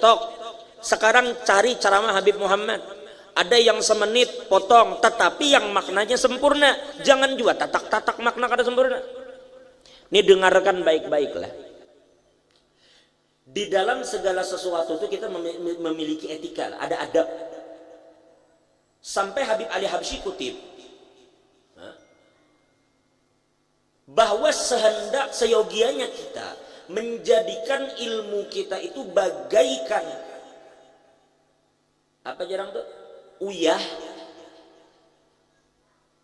TikTok. Sekarang cari ceramah Habib Muhammad. Ada yang semenit potong, tetapi yang maknanya sempurna. Jangan juga tatak-tatak makna kata sempurna. Ini dengarkan baik-baiklah. Di dalam segala sesuatu itu kita memiliki etika, ada adab. Sampai Habib Ali Habsyi kutip bahwa seyogianya kita menjadikan ilmu kita itu bagaikan apa jarang tuh uyah,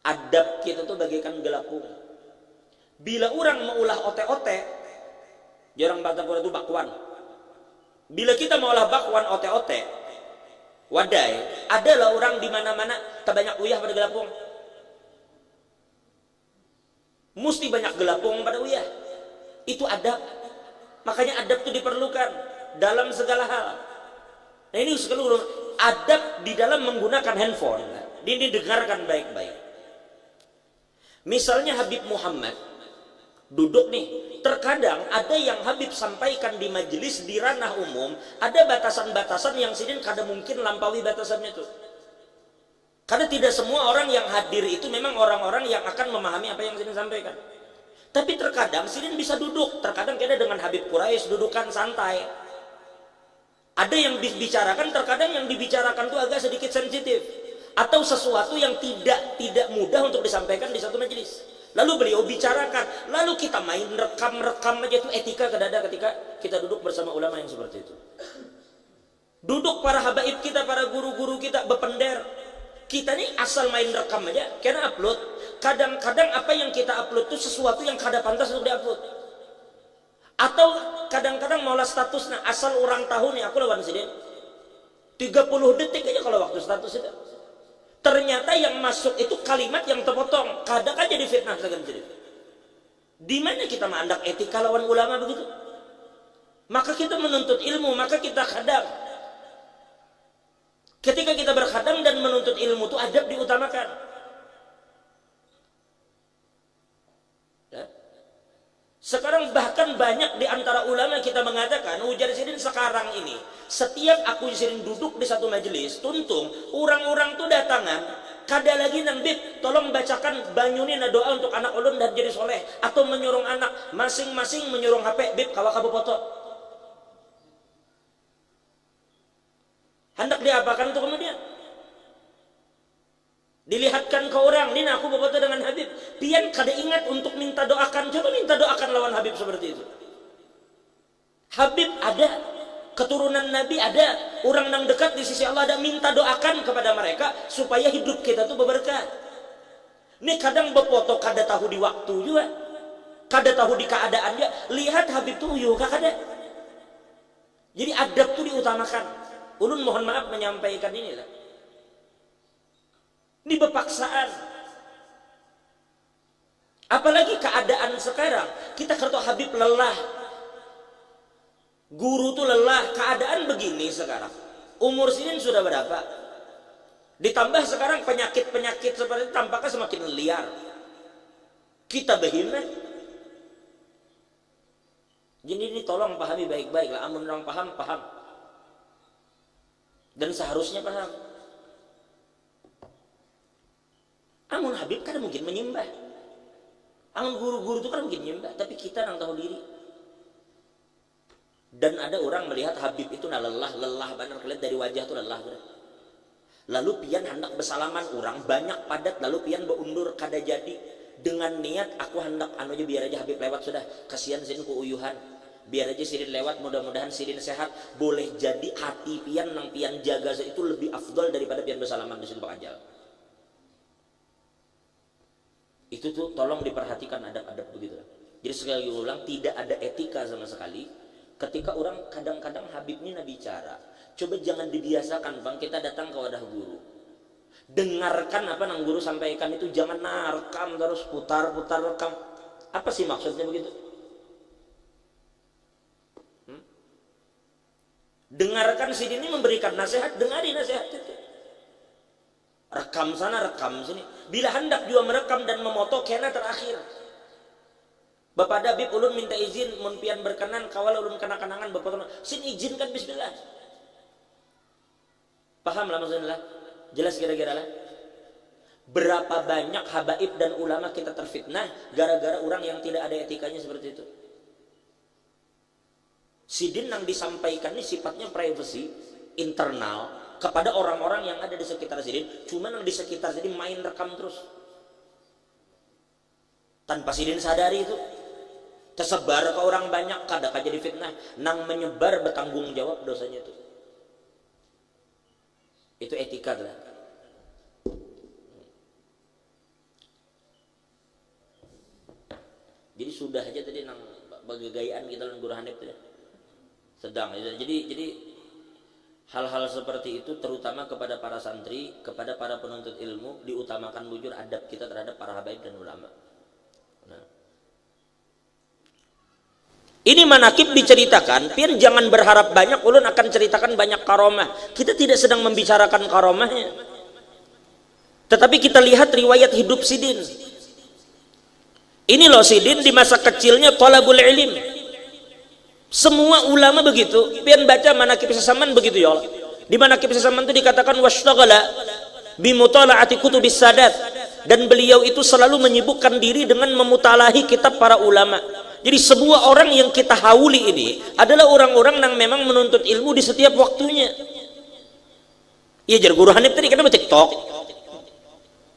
adab kita tuh bagaikan gelapung. Bila orang maulah ote-ote, jarang Batagora itu bakwan. Bila kita maulah bakwan ote-ote, wadai, adalah orang di mana-mana terbanyak uyah pada gelapung. Mesti banyak gelapung pada uyah. Itu adab. Makanya adab itu diperlukan dalam segala hal. Nah ini seluruh adab di dalam menggunakan handphone. Ini dengarkan baik-baik. Misalnya Habib Muhammad duduk nih, terkadang ada yang Habib sampaikan di majelis di ranah umum, ada batasan-batasan yang sidin kada mungkin lampaui batasannya itu. Karena tidak semua orang yang hadir itu memang orang-orang yang akan memahami apa yang sidin sampaikan. Tapi terkadang sidin bisa duduk, terkadang kita dengan Habib Quraisy dudukan santai. Ada yang dibicarakan, terkadang yang dibicarakan itu agak sedikit sensitif atau sesuatu yang tidak mudah untuk disampaikan di satu majelis. Lalu beliau bicarakan, lalu kita main rekam aja, itu etika kedada ketika kita duduk bersama ulama yang seperti itu. Duduk para habaib kita, para guru-guru kita, bepender. Kita nih asal main rekam aja, karena upload. Kadang-kadang apa yang kita upload itu sesuatu yang kada pantas untuk diupload. Atau kadang-kadang maulah statusnya, asal orang tahu nih aku lawan sidin 30 detik aja kalau waktu status itu. Ternyata yang masuk itu kalimat yang terpotong, kadang aja difitnah dengan sidin. Di mana kita mengandak etika lawan ulama begitu? Maka kita menuntut ilmu, maka kita khadam. Ketika kita berkhadam dan menuntut ilmu itu adab diutamakan. Ya. Sekarang bahkan banyak di antara ulama kita mengatakan, ujar sidin sekarang ini, setiap aku sidin duduk di satu majelis, tuntung, orang-orang tuh datangan, kada lagi nang bib, tolong bacakan banyunin doa untuk anak ulun dan jadi soleh, atau menyuruh anak, masing-masing menyuruh HP, bib kawa kabu foto. Hendak diapakan itu kemudian? Dilihatkan ke orang, ini aku berfoto dengan Habib. Pian kada ingat untuk minta doakan. Coba minta doakan lawan Habib seperti itu. Habib ada, keturunan Nabi ada, orang yang dekat di sisi Allah ada, minta doakan kepada mereka supaya hidup kita tuh berberkah. Ini kadang berfoto kada tahu di waktu juga, kada tahu di keadaan dia. Lihat Habib tuh uyuh kada. Jadi adab tuh diutamakan. Ulun mohon maaf menyampaikan inilah. Ini berpaksaan. Apalagi keadaan sekarang, kita kata Habib lelah, guru tuh lelah, keadaan begini sekarang. Umur sini sudah berapa? Ditambah sekarang penyakit-penyakit seperti itu tampaknya semakin liar. Kita behina. Jadi ini tolong pahami baik-baik lah. Amun orang paham. Dan seharusnya paham. Amun Habib kan mungkin menyembah. Amun guru-guru itu kan mungkin menyembah. Tapi kita yang tahu diri. Dan ada orang melihat Habib itu lelah benar, kelihatan dari wajah itu lelah benar. Lalu pian hendak bersalaman orang banyak padat, lalu pian beundur kada jadi dengan niat aku hendak anu aja biar aja Habib lewat sudah, kasihan sidin ku uyuhan. Biar aja sidin lewat, mudah-mudahan sidin sehat. Boleh jadi hati pian nang pian jaga itu lebih afdol daripada pian bersalaman di situ bakajal. Itu tuh tolong diperhatikan adab-adab begitu. Jadi sekali lagi ulang, tidak ada etika sama sekali ketika orang kadang-kadang Habib ini bicara. Coba jangan dibiasakan bang, kita datang ke wadah guru, dengarkan apa nang guru sampaikan itu, jangan rekam terus putar rekam. Apa sih maksudnya begitu? Dengarkan sidin ini memberikan nasihat, dengari nasihat itu. Rekam sana, rekam sini. Bila hendak juga merekam dan memoto, kena terakhir. Bapak Habib ulun minta izin, mun pian berkenan kawal ulun kena kenangan bapak sin izinkan bismillah. Paham lah maksudnya? Jelas kira-kira lah. Berapa banyak habaib dan ulama kita terfitnah gara-gara orang yang tidak ada etikanya seperti itu. Sidin yang disampaikan ini sifatnya privacy internal kepada orang-orang yang ada di sekitar Sidin. Cuman yang di sekitar Sidin main rekam terus. Tanpa Sidin sadari itu. Tersebar ke orang banyak, kadang jadi fitnah. Nang menyebar bertanggung jawab dosanya itu. Itu etika lah. Jadi sudah aja tadi nang bagagayaan kita lan Guru Hanif ya. Sedang. Jadi hal-hal seperti itu terutama kepada para santri, kepada para penuntut ilmu diutamakan bujur adab kita terhadap para habaib dan ulama. Nah. Ini manakib diceritakan, pian jangan berharap banyak, ulun akan ceritakan banyak karomah. Kita tidak sedang membicarakan karomahnya. Tetapi kita lihat riwayat hidup Sidin. Ini loh Sidin di masa kecilnya thalabul ilim. Semua ulama begitu. Pian baca manakib Sasaman begitu ya Allah. Di manakib Sasaman itu dikatakan washtaghala bimutala'ati kutubis sadat, dan beliau itu selalu menyibukkan diri dengan memutalahi kitab para ulama. Jadi semua orang yang kita hauli ini adalah orang-orang yang memang menuntut ilmu di setiap waktunya. Iya jar Guru Hanif tadi kenapa TikTok?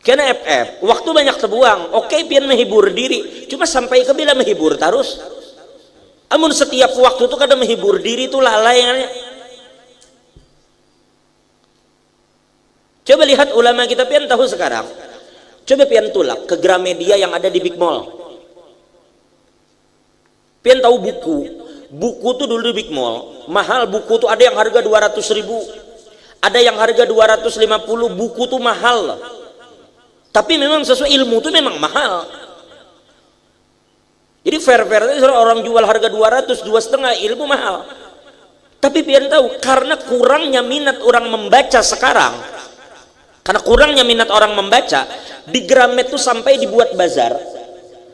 Karena FF, waktu banyak terbuang. Oke, pian menghibur diri. Cuma sampai ke bila menghibur terus. Amun setiap waktu itu kadang menghibur diri itu lalai. Coba lihat ulama kita, pian tahu sekarang. Coba pian tulak ke Gramedia yang ada di Big Mall. Pian tahu buku. Buku tuh dulu di Big Mall. Mahal buku tuh, ada yang harga 200.000. Ada yang harga 250. Buku tuh mahal. Tapi memang sesuai ilmu itu memang mahal. Jadi fair-fair itu orang jual harga 200, 2,5, ilmu mahal. Tapi pian tahu karena kurangnya minat orang membaca sekarang. Karena kurangnya minat orang membaca, di Gramet itu sampai dibuat bazar.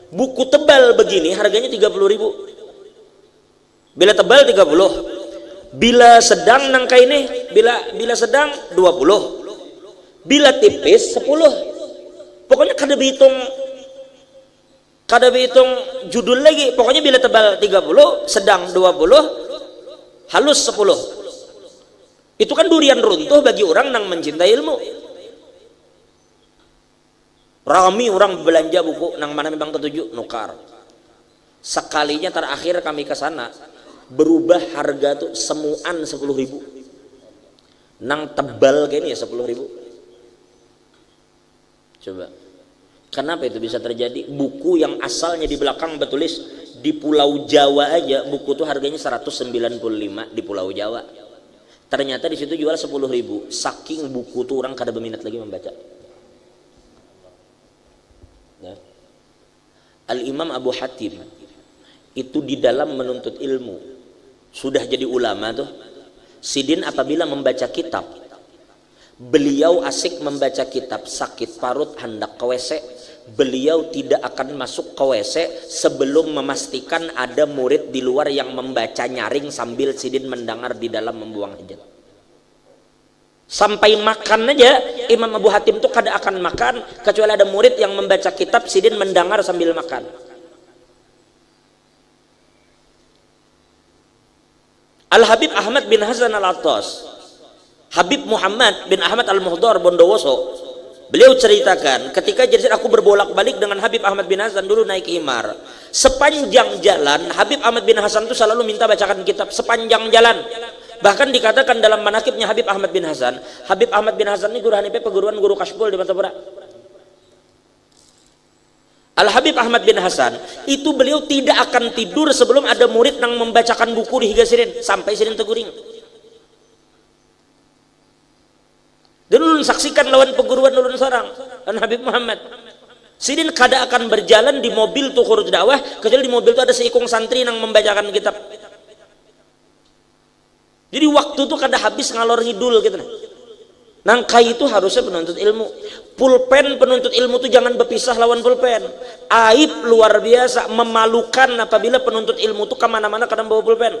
Buku tebal begini harganya 30.000. Bila tebal 30. Bila sedang nangka ini, bila sedang 20. Bila tipis 10. Pokoknya kada berhitung judul lagi. Pokoknya bila tebal 30, sedang 20, halus 10. Itu kan durian runtuh bagi orang yang mencintai ilmu. Rami orang belanja buku nang mana memang ketujuh nukar. Sekalinya terakhir kami ke sana berubah harga tuh semuan 10.000. Nang tebal kayak ini ya 10.000. Coba, kenapa itu bisa terjadi? Buku yang asalnya di belakang bertulis di Pulau Jawa aja, buku tuh harganya 195 di Pulau Jawa. Ternyata di situ jual 10.000. Saking buku tuh orang kada berminat lagi membaca. Ya. Al-Imam Abu Hatim itu di dalam menuntut ilmu sudah jadi ulama tuh. Sidin apabila membaca kitab, beliau asik membaca kitab, sakit parut hendak ke WC, beliau tidak akan masuk ke WC sebelum memastikan ada murid di luar yang membaca nyaring sambil Sidin mendengar di dalam membuang hajat. Sampai makan aja Imam Abu Hatim tuh kada akan makan kecuali ada murid yang membaca kitab, Sidin mendengar sambil makan. Al-Habib Ahmad bin Hasan Al-Attas, Habib Muhammad bin Ahmad Al-Muhdar Bondowoso, beliau ceritakan ketika jadi aku berbolak-balik dengan Habib Ahmad bin Hasan dulu naik himar. Sepanjang jalan Habib Ahmad bin Hasan itu selalu minta bacakan kitab sepanjang jalan. Bahkan dikatakan dalam manakibnya Habib Ahmad bin Hasan, Habib Ahmad bin Hasan ini guru Hanife perguruan guru Kashbul di Matapura. Al-Habib Ahmad bin Hasan itu beliau tidak akan tidur sebelum ada murid yang membacakan buku di Higa Sirin sampai Sirin teguring. Dan ulun saksikan lawan perguruan ulun sarang dan Habib Muhammad. Sidin kada akan berjalan di mobil tuh khurut dakwah kecuali di mobil itu ada seikung santri yang membacakan kitab. Jadi waktu tuh kada habis ngalor ngidul gitu nah. Nangka itu harusnya penuntut ilmu. Pulpen penuntut ilmu tuh jangan berpisah lawan pulpen. Aib luar biasa, memalukan apabila penuntut ilmu tuh kemana-mana kadang bawa pulpen.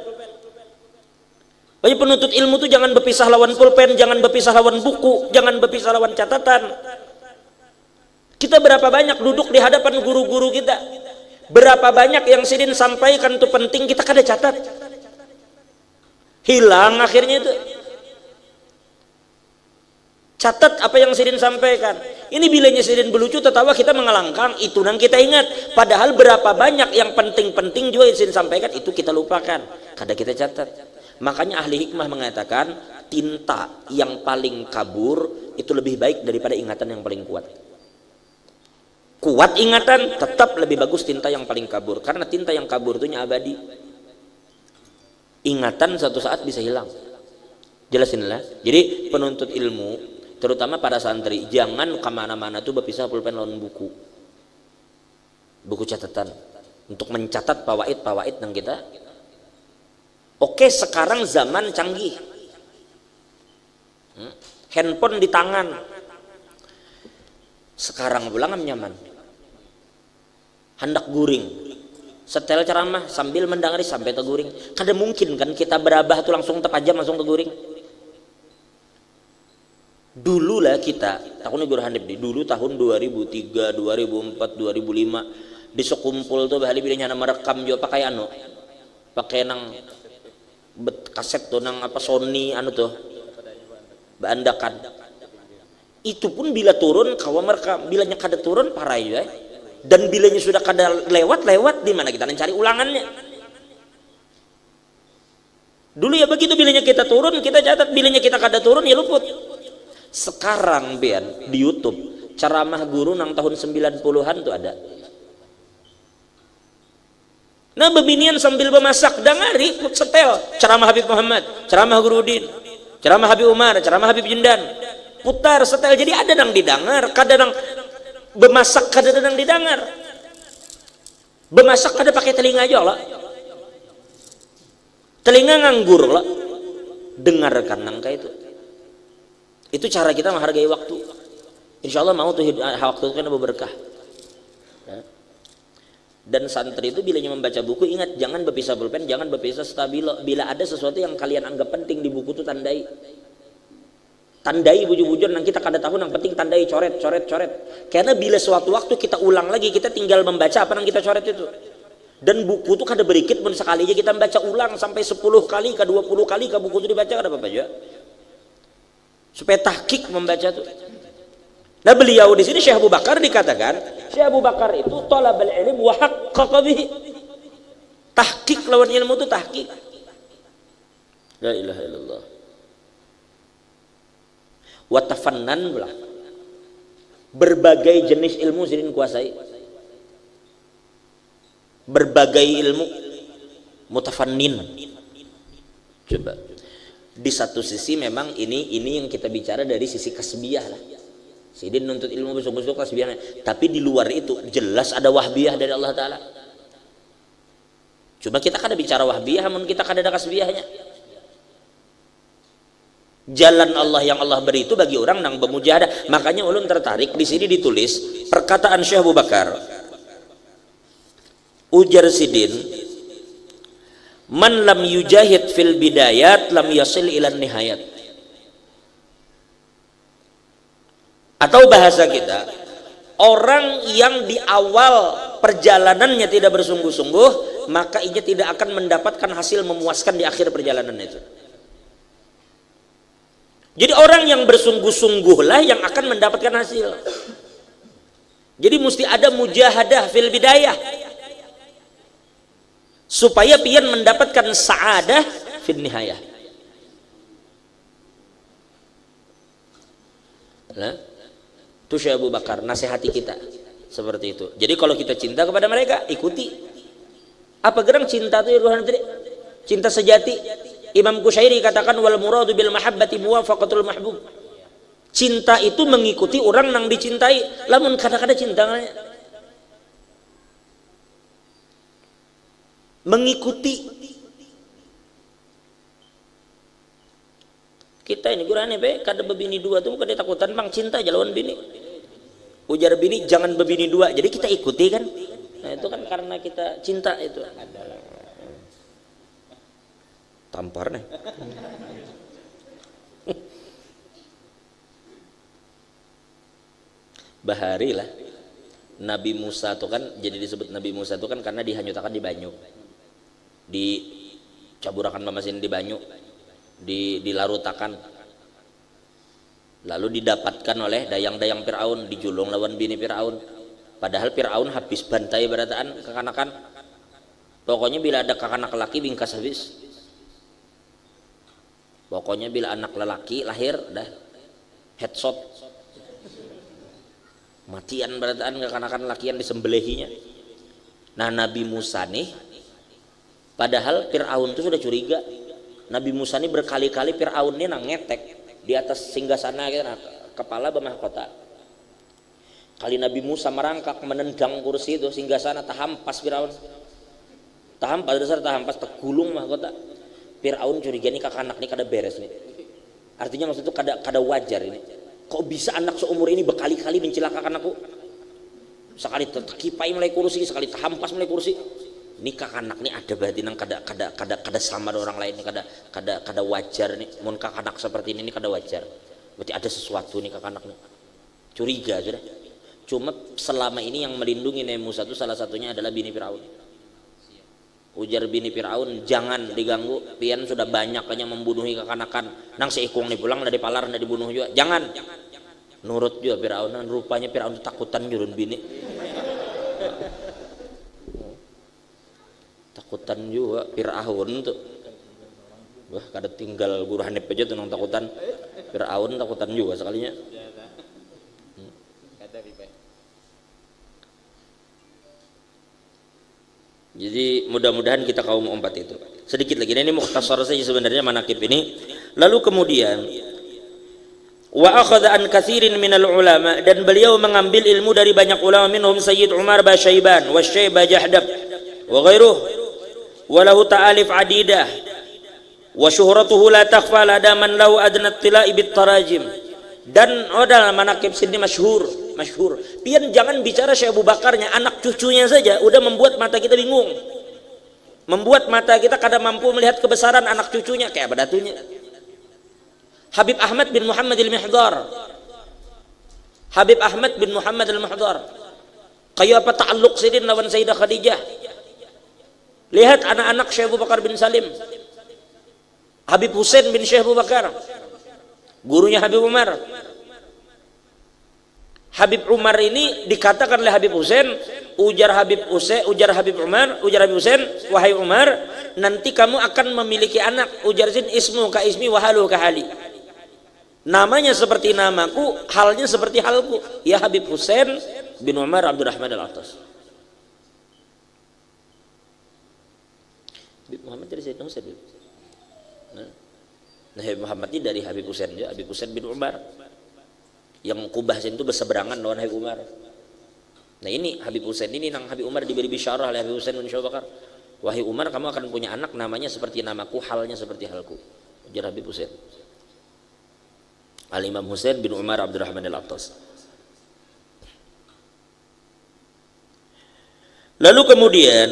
Makanya penuntut ilmu tuh jangan berpisah lawan pulpen, jangan berpisah lawan buku, jangan berpisah lawan catatan. Kita berapa banyak duduk di hadapan guru-guru kita, berapa banyak yang sidin sampaikan itu penting, kita kada catat, hilang akhirnya itu. Catat apa yang sidin sampaikan. Ini bilanya sidin belucu tertawa kita mengalangkang, itu nang kita ingat. Padahal berapa banyak yang penting-penting juga yang sidin sampaikan itu kita lupakan, kada kita catat. Makanya ahli hikmah mengatakan tinta yang paling kabur itu lebih baik daripada ingatan yang paling kuat. Kuat ingatan tetap lebih bagus tinta yang paling kabur, karena tinta yang kabur itu abadi. Ingatan suatu saat bisa hilang. Jelasinlah. Jadi penuntut ilmu, terutama para santri, jangan kemana-mana tuh berpisah pulpen lawan buku catatan untuk mencatat fawaid yang kita. Oke, sekarang zaman canggih, handphone di tangan, sekarang pulang nyaman, hendak guring, setel ceramah sambil mendengari sampai terguring. Kada mungkin kan kita berabah tuh langsung terpajam langsung terguring. Dulu lah kita, tahunnya Guru Hanif dulu tahun 2003, 2004, 2005 di sekumpul tuh bahali bilanya merekam juga pakai pakai nang kaset tuh nang apa Sony tuh bandakan. Itu pun bila turun kawa merekam, bilanya kada turun parah ya. Dan bilanya sudah kada lewat di mana kita mencari ulangannya. Dulu ya begitu, bilanya kita turun kita catat, bilanya kita kada turun ya luput. Sekarang Bian di YouTube ceramah guru nang tahun 90-an tuh ada. Nah bebinian sambil memasak dangari setel ceramah Habib Muhammad, ceramah Guru Udin, ceramah Habib Umar, ceramah Habib Jindan, putar setel. Jadi ada nang didengar, kada nang bemasak, kada nang didengar. Bemasak kada pakai telinga aja lah, telinga nganggur lah, dengarkan nang kayak itu. Itu cara kita menghargai waktu. Insya Allah mau tuh waktu itu kan berkah. Dan santri itu bilanya membaca buku, ingat jangan berpisah pulpen, jangan berpisah stabilo. Bila ada sesuatu yang kalian anggap penting di buku itu tandai. Tandai bujur-bujur, nang kita kada tahu nang penting tandai, coret. Karena bila suatu waktu kita ulang lagi, kita tinggal membaca apa yang kita coret itu. Dan buku itu kada berikit pun sekali aja kita membaca ulang sampai 10 kali ke 20 kali ke buku itu dibaca kada apa-apa aja. Supaya tahqiq membaca itu. Nah beliau di sini Syekh Abu Bakar dikatakan, Syekh Abu Bakar itu talabul ilm wa haqqaqa bihi. Tahqiq lawan ilmu itu tahqiq. La ilaha illallah. Wa tafannan pula. Berbagai jenis ilmu sidin kuasai. Berbagai ilmu mutafannin. Coba. Di satu sisi memang ini yang kita bicara dari sisi kasbiyah lah. Sidin nuntut ilmu besok-besok kasbiyah, tapi di luar itu jelas ada wahbiyah dari Allah Ta'ala. Cuma kita kada bicara wahbiyah, namun kita kada ada kasbiyahnya. Jalan Allah yang Allah beri itu bagi orang yang bermujahadah. Makanya ulun tertarik di sini ditulis perkataan Syekh Abu Bakar. Ujar sidin, man lam yujahid fil bidayat lam yasil ilan nihayat. Atau bahasa kita, orang yang di awal perjalanannya tidak bersungguh-sungguh, maka ia tidak akan mendapatkan hasil memuaskan di akhir perjalanan itu. Jadi orang yang bersungguh-sungguhlah yang akan mendapatkan hasil. Jadi mesti ada mujahadah fil bidayah supaya pian mendapatkan sa'adah fil nihayah. Nah, itu Syekh Abu Bakar nasihati kita seperti itu. Jadi kalau kita cinta kepada mereka, ikuti. Apa gerang cinta itu ya, cinta sejati. Imam Qushairi katakan wal muradu bil mahabbati muwafaqatul mahbub. Cinta itu mengikuti orang yang dicintai. Lamun kadang-kadang cinta mengikuti. Kita ini gurane be kada bebini dua tuh kada takutan bang cinta jalan bini. Ujar bini jangan bebini dua. Jadi kita ikuti kan. Nah, itu kan karena kita cinta itu. tampar nih. Bahari lah. Nabi Musa itu kan jadi disebut Nabi Musa itu kan karena dihanyutakan di banyu, dicaburakan mamasin di banyu, dilarutakan, lalu didapatkan oleh dayang-dayang Fir'aun, dijulung lawan bini Fir'aun. Padahal Fir'aun habis bantai berataan kekanakan. Pokoknya bila ada kekanak laki bingkas habis. Pokoknya bila anak lelaki lahir dah headshot. Matian berataan kekanakan lakian disembelihinya. Nah Nabi Musa nih, padahal Fir'aun itu sudah curiga. Nabi Musa nih berkali-kali Fir'aun nih ngetek di atas singgasana gitu, nah, kepala mahkota. Kali Nabi Musa merangkak menendang kursi itu singgasana tahampas Fir'aun. Tahampas dasar tahampas tegulung mahkota. Fir'aun curiga nih kakanak nih kada beres nih. Artinya maksud itu kada wajar ini. Kok bisa anak seumur ini berkali-kali mencelakakan aku? Sekali terkipai mulai kursi, sekali terhampas mulai kursi. Ini kakanak nih ada berarti nang kada sama dengan orang lain nih, kada wajar nih. Mun kakanak seperti ini kada wajar. Berarti ada sesuatu nih kakanak nih. Curiga sudah. Cuma selama ini yang melindungi Nabi Musa itu salah satunya adalah bini Fir'aun. Ujar bini Fir'aun, jangan diganggu, pian sudah banyak hanya membunuhi kekanakan. Nang seikung nih pulang dari palar dari dibunuh juga. Jangan. Nurut juga Fir'aun, rupanya Fir'aun takutan jurun bini. Takutan juga Fir'aun tuh. Wah, kada tinggal guru Hanif aja tuh nang takutan. Fir'aun takutan juga sekalinya. Jadi mudah-mudahan kita kaum empat itu. Sedikit lagi, ini mukhtasar saja sebenarnya manaqib ini. Lalu kemudian wa akhadha an katsirin minal ulama, dan beliau mengambil ilmu dari banyak ulama, minhum Sayyid Umar Basyaiban wa Syekh Bajahdab wa ghairuh wa lahu ta'alif adidah wa syuhratuhu la takhfa lada man lahu adna tila'i bit tarajim. Dan dalam manaqib sini masyhur. Pian jangan bicara Syekh Abu Bakarnya, anak cucunya saja udah membuat mata kita bingung. Membuat mata kita kada mampu melihat kebesaran anak cucunya kayak badatunya. Habib Ahmad bin Muhammad al-Mihdar. Habib Ahmad bin Muhammad al-Mihdar. Kayak apa ta'alluq sidin lawan Sayyidah Khadijah. Lihat anak-anak Syekh Abu Bakar bin Salim. Habib Husain bin Syekh Abu Bakar. Gurunya Habib Umar. Habib Umar ini dikatakan oleh Habib Husain, ujar Habib Umar, wahai Umar, nanti kamu akan memiliki anak. Ujar Zin, ismu ka ismi wahalu ka hali. Namanya seperti namaku, halnya seperti halku. Ya Habib Husain bin Umar Abdurrahman al-Attas. Habib Muhammad dari Sayyidina Husain. Nah, Habib Muhammad ini dari Habib Husain juga, Habib Husain bin Umar. Yang Kubah itu berseberangan lawan Habib Umar. Nah ini Habib Husain ini nang Habib Umar diberi bisyarah oleh Habib Husain bin Syekh Bakar. Wahai Umar, kamu akan punya anak namanya seperti namaku, halnya seperti halku. Ujar Habib Husain. Al-Imam Husain bin Umar Abdurrahman al-Attas. Lalu kemudian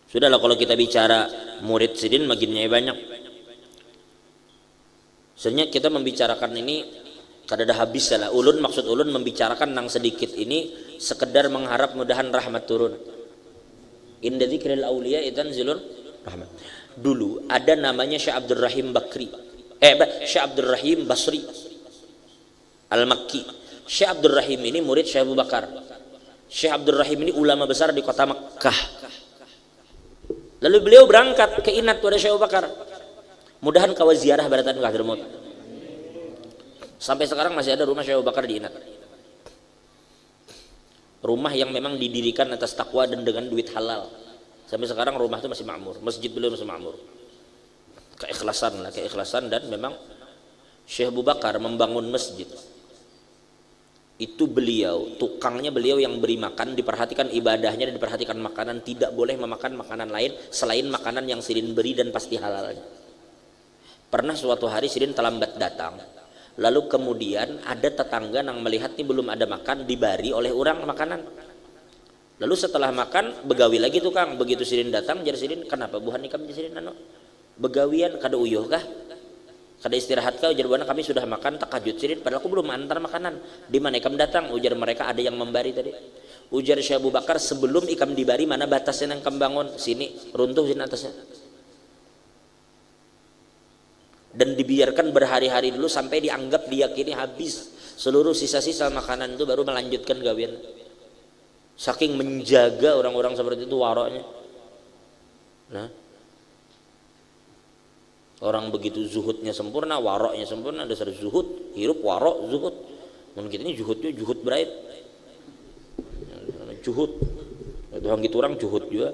sudahlah, kalau kita bicara murid sidin makinnya banyak. Sebenarnya kita membicarakan ini kada ada habis lah. Ulun maksud ulun membicarakan nang sedikit ini sekedar mengharap mudahan rahmat turun. Inda dzikril auliya itanzilur rahmat. Dulu ada namanya Syekh Abdul Rahim Bakri. Syekh Abdul Rahim Basri Al-Makki. Syekh Abdul Rahim ini murid Syekh Abu Bakar. Syekh Abdul Rahim ini ulama besar di kota Makkah. Lalu beliau berangkat ke Inat pada Syekh Abu Bakar. Mudahan kawa ziarah baratan ke Hadramaut. Sampai sekarang masih ada rumah Syekh Abu Bakar di Inat. Rumah yang memang didirikan atas takwa dan dengan duit halal. Sampai sekarang rumah itu masih makmur. Masjid beliau masih makmur. Keikhlasan dan memang Syekh Abu Bakar membangun masjid. Itu beliau, tukangnya beliau yang beri makan, diperhatikan ibadahnya dan diperhatikan makanan, tidak boleh memakan makanan lain selain makanan yang sidin beri dan pasti halalnya. Pernah suatu hari sidin terlambat datang, Lalu kemudian ada tetangga yang melihat nih belum ada makan, dibari oleh orang makanan. Lalu setelah makan begawi lagi tuh Kang. Begitu sidin datang jar sidin, kenapa buhan nikam sidin anu begawian kada uyuh kah, kada istirahat kah? Ujar buana kami sudah makan takajud sidin, padahal aku belum antar makanan. Di mana ikam datang? Ujar mereka ada yang membari tadi. Ujar Syekh Abu Bakar, sebelum ikam dibari mana batasnya yang kam bangun? Sini, runtuh sini atasnya. Dan dibiarkan berhari-hari dulu sampai dianggap diyakini habis seluruh sisa-sisa makanan itu, baru melanjutkan gawian. Saking menjaga orang-orang seperti itu waroknya. Nah, orang begitu zuhudnya sempurna, waroknya sempurna, dasar zuhud, hirup warok zuhud. Mungkin ini zuhudnya zuhud berait. Zuhud. Itu gitu orang zuhud juga.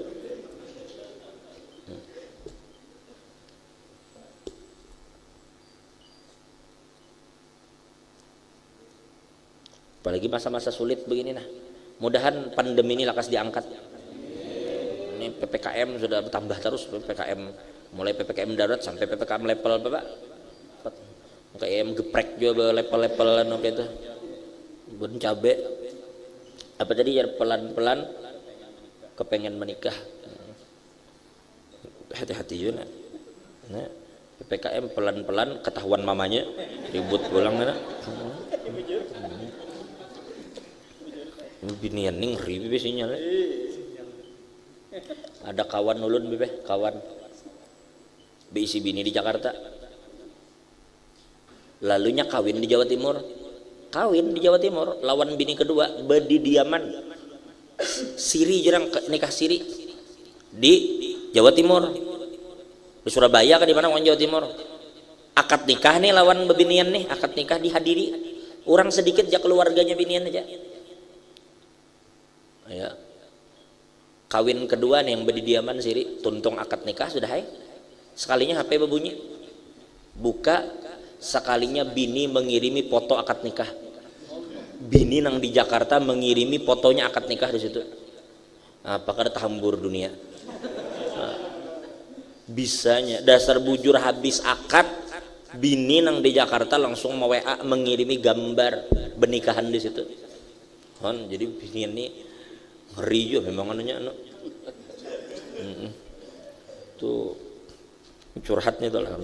Apalagi masa-masa sulit begini nah. Mudahan pandemi ini lekas diangkat. Ini PPKM sudah bertambah terus, PPKM mulai PPKM darurat sampai PPKM level Bapak. PPKM geprek juga level-level anu gitu. Bun cabe. Apa tadi ya, pelan-pelan kepengen menikah. Hati-hati juga. Nah, PPKM pelan-pelan ketahuan mamanya ribut pulang nah. Binian ning ngeri bebe sinyal. Ada kawan ulun bebe, kawan beisi bini di Jakarta. Lalunya kawin di Jawa Timur. Kawin di Jawa Timur lawan bini kedua bedi diaman. Siri jarang nikah siri di Jawa Timur. Di Surabaya kan di mana Jawa Timur. Akad nikah nih lawan bebinian nih, akad nikah dihadiri. Orang sedikit aja keluarganya binian aja. Ya. Kawin kedua nih yang berdiaman siri, tuntung akad nikah sudah hai. Sekalinya HP berbunyi. Buka, sekalinya bini mengirimi foto akad nikah. Bini nang di Jakarta mengirimi fotonya akad nikah di situ. Apakah ada hambur dunia? Bisanya dasar bujur habis akad, bini nang di Jakarta langsung WA mengirimi gambar pernikahan di situ. Jadi bini ini ngeri juga memang anunya anu. Tuh curhatnya tuh lah.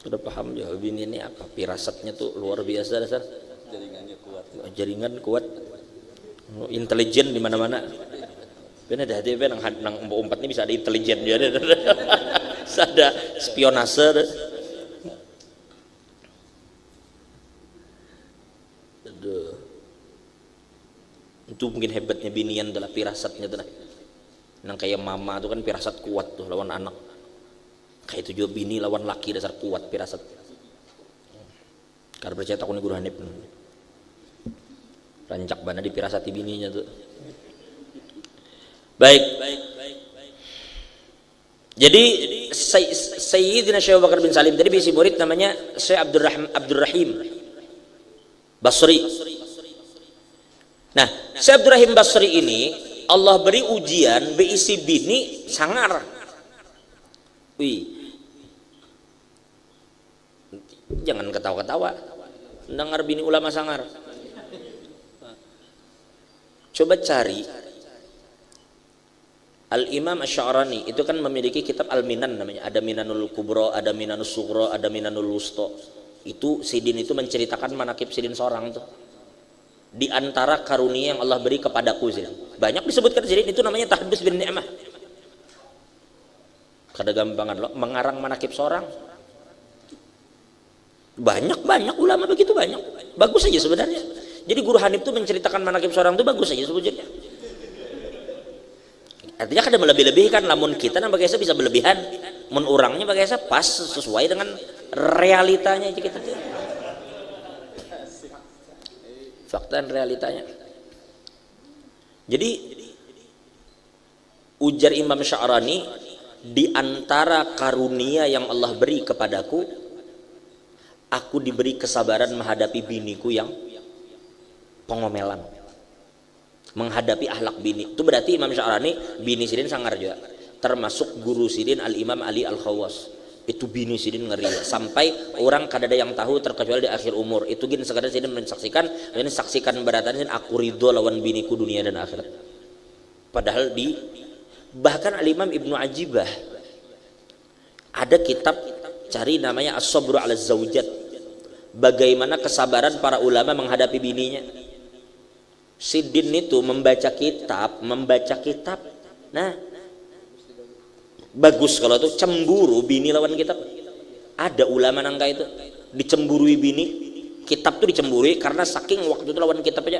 Sudah paham ya bini ini apa firasatnya tuh luar biasa dasar. Jaringannya kuat. Jaringan kuat. Intelijen di mana-mana. Bener dah dia nang umpat ini bisa ada intelijen dia. Ada spionase. Aduh. Itu mungkin hebatnya binian adalah firasatnya tuh. Nang kayak mama tuh kan firasat kuat tuh lawan anak. Kayak itu juga bini lawan laki dasar kuat firasat. Karena percaya takut guru Hanif. Rancak bana di firasati bininya tuh. Baik. Jadi Sayyidina Syekh Abu Bakar bin Salim tadi bisi murid namanya Syekh Abdurrahim Basri. Nah, Syekh Abdurrahim Basri ini Allah beri ujian beisi bini sangar. Jangan ketawa-ketawa. Dengar bini ulama sangar. Coba cari Al-Imam Asy-Sya'rani itu kan memiliki kitab Al-Minan namanya. Ada Minanul Kubra, ada Minanus Sughra, ada Minanul Wusta. Itu Sidin itu menceritakan manakib Sidin seorang tuh. Di antara karunia yang Allah beri kepadaku Sidin. Banyak disebutkan Sidin itu namanya tahdus bin ni'mah. Kada gampangan loh mengarang manakib seorang. Banyak ulama begitu banyak. Bagus saja sebenarnya. Jadi Guru Hanif itu menceritakan manakib seorang itu bagus saja sebetulnya. Artinya kada melebih-lebihkan, namun kita nang bagaisa bisa berlebihan. Mun urangnya bagaisa pas sesuai dengan realitanya aja kita. Fakta dan realitanya. Jadi ujar Imam Sya'rani, di antara karunia yang Allah beri kepadaku, aku diberi kesabaran menghadapi biniku yang pengomelan, menghadapi akhlak bini. Itu berarti Imam Sya'rani bini Sidin sangar juga, termasuk guru Sidin Al-Imam Ali Al-Khawwas. Itu bini sidin ngeri ya. Sampai orang kadada yang tahu terkecuali di akhir umur. Itu gini sekadar sidin mensaksikan, ini saksikan beratan aku ridho lawan biniku dunia dan akhirat. Padahal bahkan Al-Imam Ibnu Ajibah ada kitab cari namanya As-Sabru 'ala Zaujat. Bagaimana kesabaran para ulama menghadapi bininya. Sidin itu membaca kitab. Nah, bagus kalau tuh cemburu bini lawan kitab. Ada ulama nangka itu dicemburui bini, kitab tuh dicemburui karena saking waktu itu lawan kitab aja.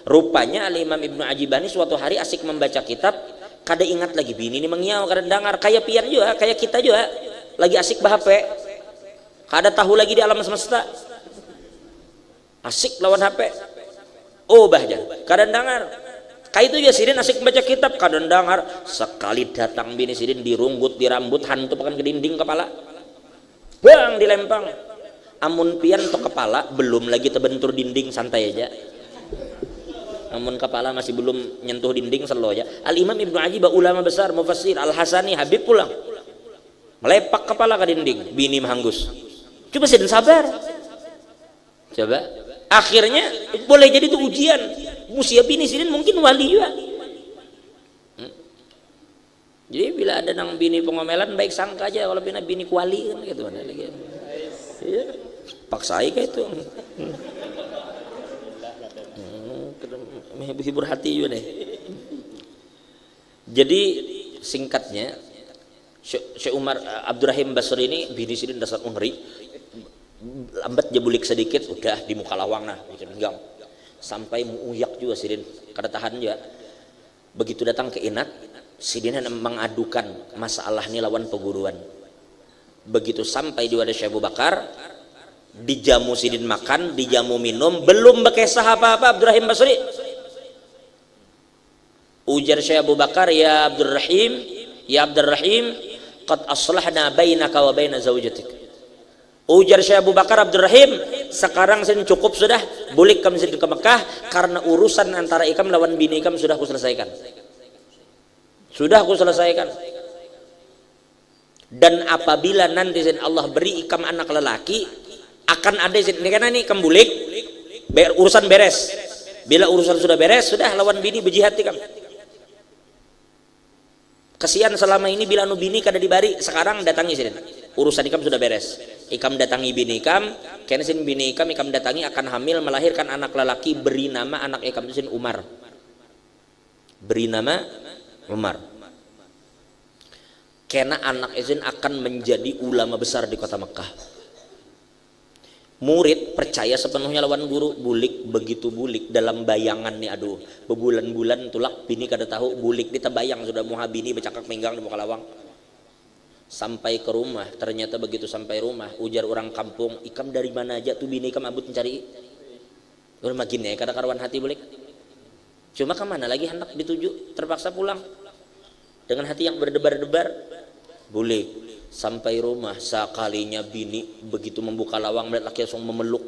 Rupanya Al-Imam Ibnu Ajibah ini suatu hari asik membaca kitab, kada ingat lagi bini ini mengiau, kada dengar, kayak pian juga, kayak kita juga lagi asik bah HP, kada tahu lagi di alam semesta, asik lawan HP, oh bahja, kada dengar. Kayak itu ya sidin asik baca kitab kadang dengar sekali datang bini sidin dirunggut di rambut hantu pakan ke dinding kepala bang dilempang amun pian to kepala belum lagi terbentur dinding santai aja amun kepala masih belum nyentuh dinding selo aja. Al-Imam Ibnu Ajibah ulama besar mufassir Al-Hasani Habib pulang melepak kepala ke dinding bini mahanggus coba sidin sabar coba akhirnya boleh jadi itu ujian musia bini sidin mungkin wali juga. Jadi bila ada nang bini pengomelan baik sangka aja kalau bini kuali kan gitu mana lagi. Iya. Paksai kayak itu. Hibur hati juga deh. Jadi singkatnya Syekh Umar Abdurrahim Basri ini bini sidin dasar ngeri. Lambat jebulik sedikit udah di muka lawang nah enggak sampai muyak juga sidin kada tahan juga. Begitu datang ke Inak sidin mengadukan masalah ini lawan peguruan. Begitu sampai di wadah Syekh Abu Bakar dijamu sidin makan dijamu minum belum bekesah apa-apa Abdurrahim Basri ujar Syekh Abu Bakar ya Abdurrahim qad aslahna bainaka wa baina zaujatik. Ujar Syekh Abu Bakar Abdurrahim sekarang sen cukup sudah boleh kamu ke Mekah karena urusan antara ikam lawan bini ikam sudah aku selesaikan dan apabila nanti sen Allah beri ikam anak lelaki akan ada sen ini karena ini kembulik urusan beres bila urusan sudah beres sudah lawan bini berjihad ikam kesian selama ini bila anu bini kada dibari sekarang datangi sen urusan ikam sudah beres ikam datangi bini ikam karena sin bini ikam datangi akan hamil melahirkan anak lelaki beri nama anak ikam sin Umar beri nama Umar karena anak izin akan menjadi ulama besar di kota Mekah. Murid percaya sepenuhnya lawan guru bulik begitu bulik dalam bayangan nih aduh bebulan-bulan tulak bini kada tahu bulik ditebayang sudah muha bini bercakap minggang di muka lawang. Sampai ke rumah ternyata begitu sampai rumah ujar orang kampung ikam dari mana aja tuh bini ikam abut mencari udah makin ya kada karuan hati boleh cuma kemana lagi hendak dituju terpaksa pulang dengan hati yang berdebar-debar boleh sampai rumah sekalinya bini begitu membuka lawang melihat laki langsung memeluk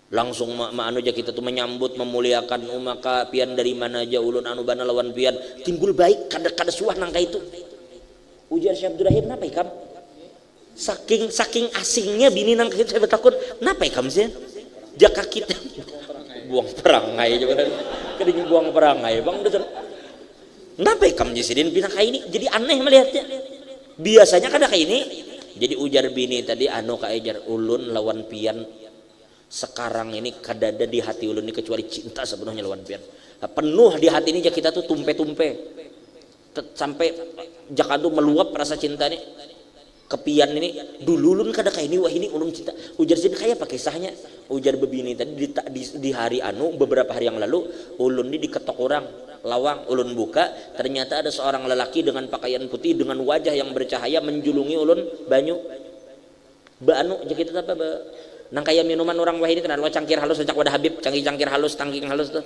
langsung anu aja kita tuh menyambut memuliakan maka pian dari mana aja ulun anu bana lawan pian timbul baik kada suah nangka itu. Ujar Syekh Abdurrahim napa ikam saking asingnya bini nang kita saya bertakun napa ikam sih jaka kita buang perangai coba kadang buang perangai bang napa ikam jisidin bina kayak ini jadi aneh melihatnya biasanya kada kayak ini jadi ujar bini tadi anu kaejar ulun lawan pian sekarang ini kada ada di hati ulun ini kecuali cinta sepenuhnya lawan pian penuh di hati ini kita tuh tumpe-tumpe sampai jakadu meluap rasa cinta nih kepian ini dulu ulun kada kayak ini wah ini ulun cinta ujar sini kayak apa kisahnya ujar bebini tadi di hari anu beberapa hari yang lalu ulun ini diketok orang lawang ulun buka ternyata ada seorang lelaki dengan pakaian putih dengan wajah yang bercahaya menjulungi ulun banyu anu jadi kita apa nang kayak minuman orang wah ini kenal cangkir halus sejak wadah Habib cangkir halus tangking halus tuh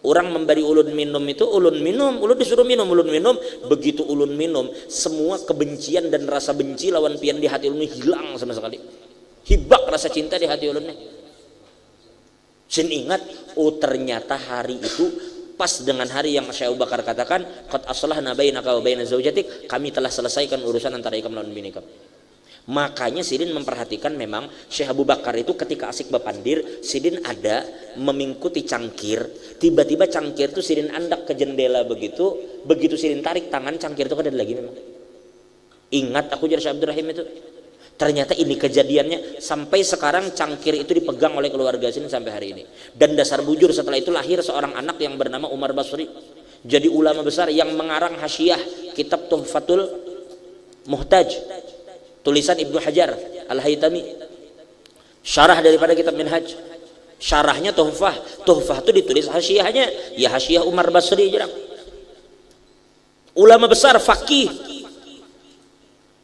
orang memberi ulun minum itu ulun minum ulun disuruh minum ulun minum begitu ulun minum semua kebencian dan rasa benci lawan pian di hati ulun hilang sama sekali hibak rasa cinta di hati ulun nih sin ingat oh ternyata hari itu pas dengan hari yang Syekh Abu Bakar katakan qad aslahna bainaka wa baina zaujatik kami telah selesaikan urusan antara ikam lawan bini ikam Makanya Sidin memperhatikan memang Syekh Abu Bakar itu ketika asik bepandir, Sidin ada memingkuti cangkir, tiba-tiba cangkir itu Sidin andak ke jendela begitu Sidin tarik tangan, cangkir itu ada lagi memang. Ingat aku jadi Syekh Abdurrahim itu. Ternyata ini kejadiannya, sampai sekarang cangkir itu dipegang oleh keluarga Sidin sampai hari ini. Dan dasar bujur setelah itu lahir seorang anak yang bernama Umar Basri, jadi ulama besar yang mengarang hasyiah kitab Tuhfatul Muhtaj, tulisan Ibnu Hajar Al-Haytami, syarah daripada kitab Minhaj. Syarahnya Tuhfah itu ditulis hasyiahnya ya hasyiah Umar Basri jarang. Ulama besar faqih.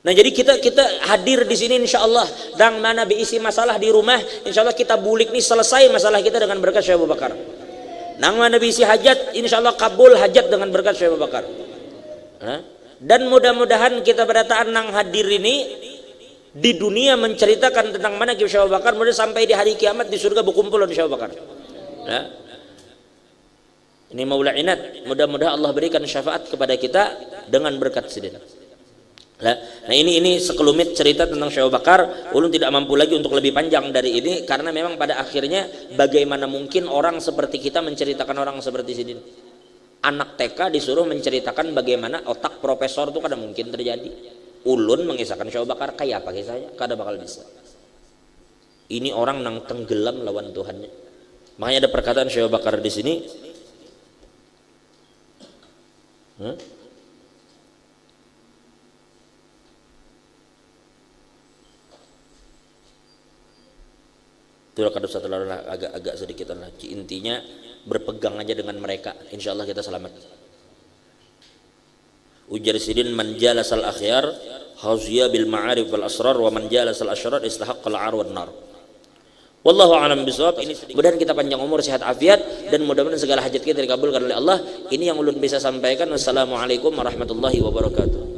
Nah jadi kita hadir di sini insyaallah, dan mana berisi masalah di rumah insyaallah kita bulik nih, selesai masalah kita dengan berkat Syekh Abu Bakar. Nang mana berisi hajat insyaallah kabul hajat dengan berkat Syekh Abu Bakar. Dan mudah-mudahan kita berdataan nang hadir ini di dunia menceritakan tentang mana Syekh Abu Bakar, mudah sampai di hari kiamat di surga berkumpul dengan Syekh Abu Bakar. Ini maula inat, mudah-mudahan Allah berikan syafaat kepada kita dengan berkat Sidin. Nah ini sekelumit cerita tentang Syekh Abu Bakar. Ulun tidak mampu lagi untuk lebih panjang dari ini, karena memang pada akhirnya bagaimana mungkin orang seperti kita menceritakan orang seperti Sidin. Anak TK disuruh menceritakan bagaimana otak profesor itu kada mungkin terjadi. Ulun mengisahkan Syekh Abu Bakar kayak apa kisahnya, kada bakal bisa. Ini orang nang tenggelam lawan Tuhannya. Makanya ada perkataan Syekh Abu Bakar di sini. Itu kada usah terlalu agak sedikit lagi. Intinya berpegang aja dengan mereka, insya Allah kita selamat. Ujar Sidin, man jalasal akhyar haziya bil ma'arif wal asrar, wa man jalasal asyrar istahaqqal 'ar wan nar. Wallahu a'lam bishawab. Mudah-mudahan kita panjang umur, sehat afiat, dan mudah-mudahan segala hajat kita dikabulkan oleh Allah. Ini yang ulun bisa sampaikan. Wassalamualaikum warahmatullahi wabarakatuh.